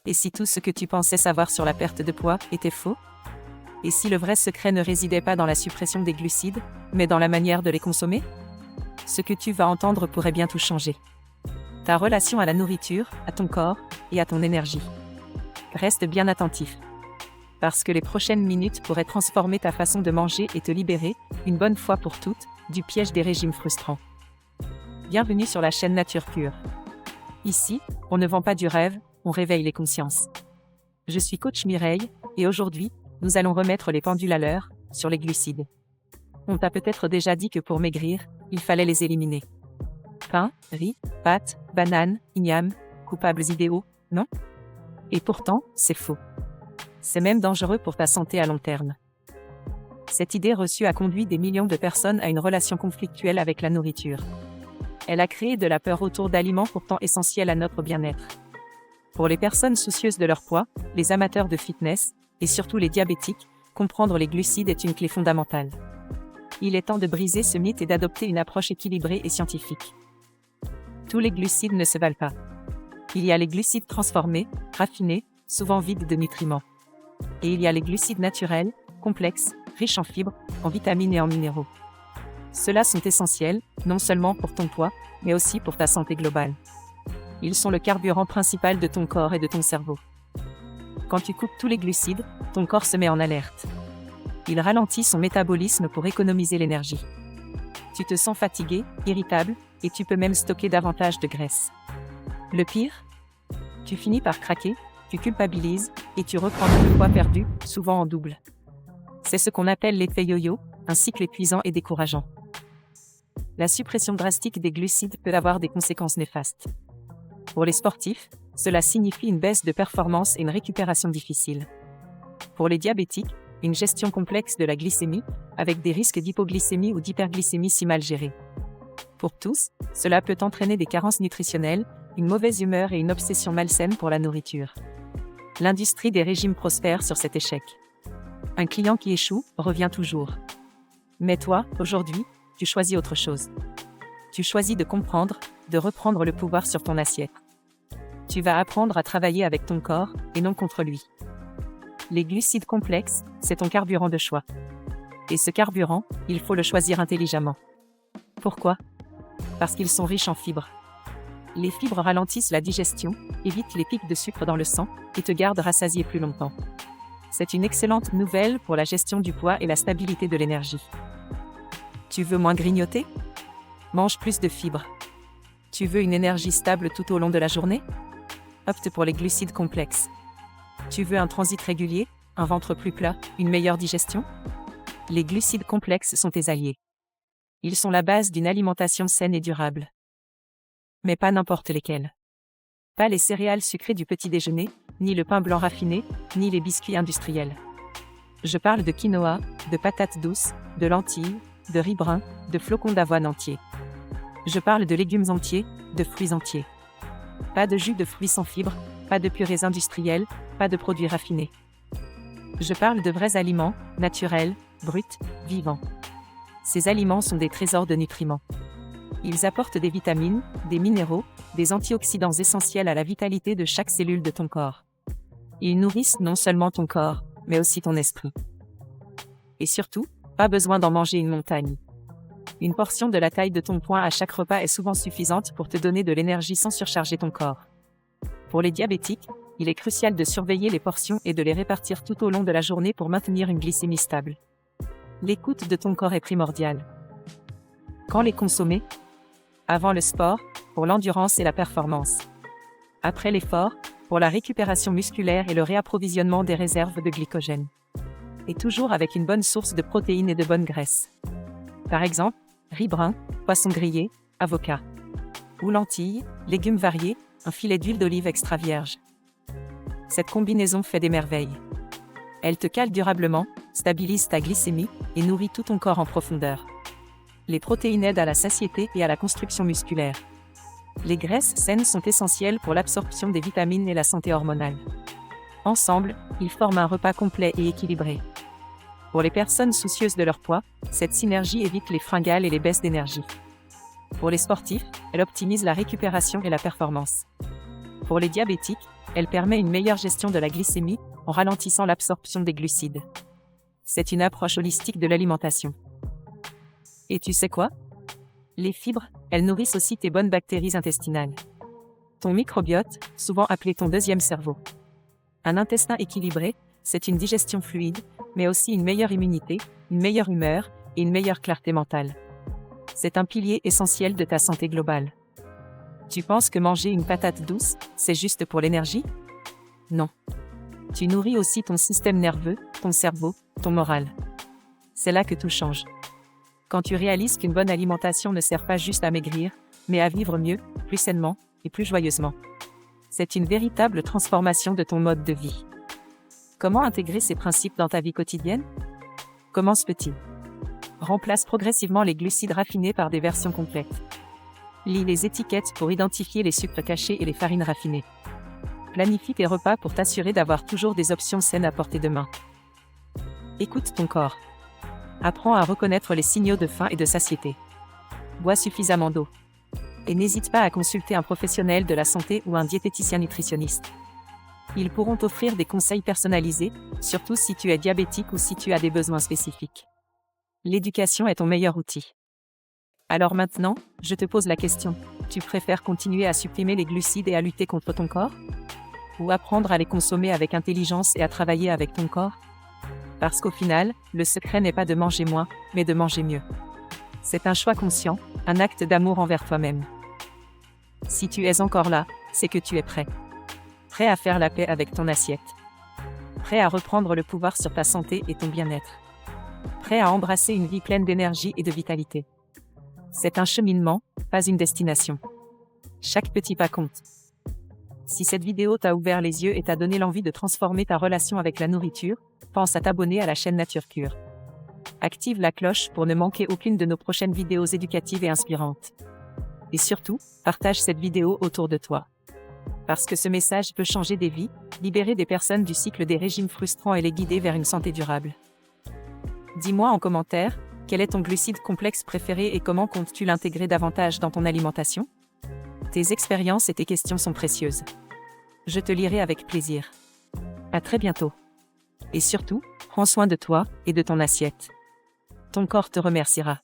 Et si tout ce que tu pensais savoir sur la perte de poids était faux? Et si le vrai secret ne résidait pas dans la suppression des glucides, mais dans la manière de les consommer? Ce que tu vas entendre pourrait bien tout changer. Ta relation à la nourriture, à ton corps et à ton énergie. Reste bien attentif. Parce que les prochaines minutes pourraient transformer ta façon de manger et te libérer, une bonne fois pour toutes, du piège des régimes frustrants. Bienvenue sur la chaîne Nature Pure. Ici, on ne vend pas du rêve, on réveille les consciences. Je suis coach Mireille, et aujourd'hui, nous allons remettre les pendules à l'heure, sur les glucides. On t'a peut-être déjà dit que pour maigrir, il fallait les éliminer. Pain, riz, pâtes, bananes, ignames, coupables idéaux, non? Et pourtant, c'est faux. C'est même dangereux pour ta santé à long terme. Cette idée reçue a conduit des millions de personnes à une relation conflictuelle avec la nourriture. Elle a créé de la peur autour d'aliments pourtant essentiels à notre bien-être. Pour les personnes soucieuses de leur poids, les amateurs de fitness, et surtout les diabétiques, comprendre les glucides est une clé fondamentale. Il est temps de briser ce mythe et d'adopter une approche équilibrée et scientifique. Tous les glucides ne se valent pas. Il y a les glucides transformés, raffinés, souvent vides de nutriments. Et il y a les glucides naturels, complexes, riches en fibres, en vitamines et en minéraux. Ceux-là sont essentiels, non seulement pour ton poids, mais aussi pour ta santé globale. Ils sont le carburant principal de ton corps et de ton cerveau. Quand tu coupes tous les glucides, ton corps se met en alerte. Il ralentit son métabolisme pour économiser l'énergie. Tu te sens fatigué, irritable, et tu peux même stocker davantage de graisse. Le pire? Tu finis par craquer, tu culpabilises, et tu reprends le poids perdu, souvent en double. C'est ce qu'on appelle l'effet yo-yo, un cycle épuisant et décourageant. La suppression drastique des glucides peut avoir des conséquences néfastes. Pour les sportifs, cela signifie une baisse de performance et une récupération difficile. Pour les diabétiques, une gestion complexe de la glycémie, avec des risques d'hypoglycémie ou d'hyperglycémie si mal gérés. Pour tous, cela peut entraîner des carences nutritionnelles, une mauvaise humeur et une obsession malsaine pour la nourriture. L'industrie des régimes prospère sur cet échec. Un client qui échoue revient toujours. Mais toi, aujourd'hui, tu choisis autre chose. Tu choisis de comprendre, de reprendre le pouvoir sur ton assiette. Tu vas apprendre à travailler avec ton corps, et non contre lui. Les glucides complexes, c'est ton carburant de choix. Et ce carburant, il faut le choisir intelligemment. Pourquoi? Parce qu'ils sont riches en fibres. Les fibres ralentissent la digestion, évitent les pics de sucre dans le sang, et te gardent rassasié plus longtemps. C'est une excellente nouvelle pour la gestion du poids et la stabilité de l'énergie. Tu veux moins grignoter? Mange plus de fibres. Tu veux une énergie stable tout au long de la journée? Opte pour les glucides complexes. Tu veux un transit régulier, un ventre plus plat, une meilleure digestion? Les glucides complexes sont tes alliés. Ils sont la base d'une alimentation saine et durable. Mais pas n'importe lesquels. Pas les céréales sucrées du petit déjeuner, ni le pain blanc raffiné, ni les biscuits industriels. Je parle de quinoa, de patates douces, de lentilles, de riz brun, de flocons d'avoine entiers. Je parle de légumes entiers, de fruits entiers. Pas de jus de fruits sans fibres, pas de purées industrielles, pas de produits raffinés. Je parle de vrais aliments, naturels, bruts, vivants. Ces aliments sont des trésors de nutriments. Ils apportent des vitamines, des minéraux, des antioxydants essentiels à la vitalité de chaque cellule de ton corps. Ils nourrissent non seulement ton corps, mais aussi ton esprit. Et surtout, pas besoin d'en manger une montagne. Une portion de la taille de ton poing à chaque repas est souvent suffisante pour te donner de l'énergie sans surcharger ton corps. Pour les diabétiques, il est crucial de surveiller les portions et de les répartir tout au long de la journée pour maintenir une glycémie stable. L'écoute de ton corps est primordiale. Quand les consommer? Avant le sport, pour l'endurance et la performance. Après l'effort, pour la récupération musculaire et le réapprovisionnement des réserves de glycogène. Et toujours avec une bonne source de protéines et de bonnes graisses. Par exemple, riz brun, poisson grillé, avocat. Ou lentilles, légumes variés, un filet d'huile d'olive extra vierge. Cette combinaison fait des merveilles. Elle te cale durablement, stabilise ta glycémie et nourrit tout ton corps en profondeur. Les protéines aident à la satiété et à la construction musculaire. Les graisses saines sont essentielles pour l'absorption des vitamines et la santé hormonale. Ensemble, ils forment un repas complet et équilibré. Pour les personnes soucieuses de leur poids, cette synergie évite les fringales et les baisses d'énergie. Pour les sportifs, elle optimise la récupération et la performance. Pour les diabétiques, Elle permet une meilleure gestion de la glycémie en ralentissant l'absorption des glucides. C'est une approche holistique de l'alimentation. Et tu sais quoi? Les fibres, elles nourrissent aussi tes bonnes bactéries intestinales. Ton microbiote, souvent appelé ton deuxième cerveau. Un intestin équilibré, c'est une digestion fluide, mais aussi une meilleure immunité, une meilleure humeur et une meilleure clarté mentale. C'est un pilier essentiel de ta santé globale. Tu penses que manger une patate douce, c'est juste pour l'énergie? Non. Tu nourris aussi ton système nerveux, ton cerveau, ton moral. C'est là que tout change. Quand tu réalises qu'une bonne alimentation ne sert pas juste à maigrir, mais à vivre mieux, plus sainement et plus joyeusement. C'est une véritable transformation de ton mode de vie. Comment intégrer ces principes dans ta vie quotidienne? Commence petit. Remplace progressivement les glucides raffinés par des versions complètes. Lis les étiquettes pour identifier les sucres cachés et les farines raffinées. Planifie tes repas pour t'assurer d'avoir toujours des options saines à portée de main. Écoute ton corps. Apprends à reconnaître les signaux de faim et de satiété. Bois suffisamment d'eau. Et n'hésite pas à consulter un professionnel de la santé ou un diététicien nutritionniste. Ils pourront t'offrir des conseils personnalisés, surtout si tu es diabétique ou si tu as des besoins spécifiques. L'éducation est ton meilleur outil. Alors maintenant, je te pose la question, tu préfères continuer à supprimer les glucides et à lutter contre ton corps? Ou apprendre à les consommer avec intelligence et à travailler avec ton corps? Parce qu'au final, le secret n'est pas de manger moins, mais de manger mieux. C'est un choix conscient, un acte d'amour envers toi-même. Si tu es encore là, c'est que tu es prêt. Prêt à faire la paix avec ton assiette. Prêt à reprendre le pouvoir sur ta santé et ton bien-être. Prêt à embrasser une vie pleine d'énergie et de vitalité. C'est un cheminement, pas une destination. Chaque petit pas compte. Si cette vidéo t'a ouvert les yeux et t'a donné l'envie de transformer ta relation avec la nourriture, pense à t'abonner à la chaîne Nature Cure. Active la cloche pour ne manquer aucune de nos prochaines vidéos éducatives et inspirantes. Et surtout, partage cette vidéo autour de toi. Parce que ce message peut changer des vies, libérer des personnes du cycle des régimes frustrants et les guider vers une santé durable. Dis-moi en commentaire, quel est ton glucide complexe préféré et comment comptes-tu l'intégrer davantage dans ton alimentation? Tes expériences et tes questions sont précieuses. Je te lirai avec plaisir. À très bientôt. Et surtout, prends soin de toi et de ton assiette. Ton corps te remerciera.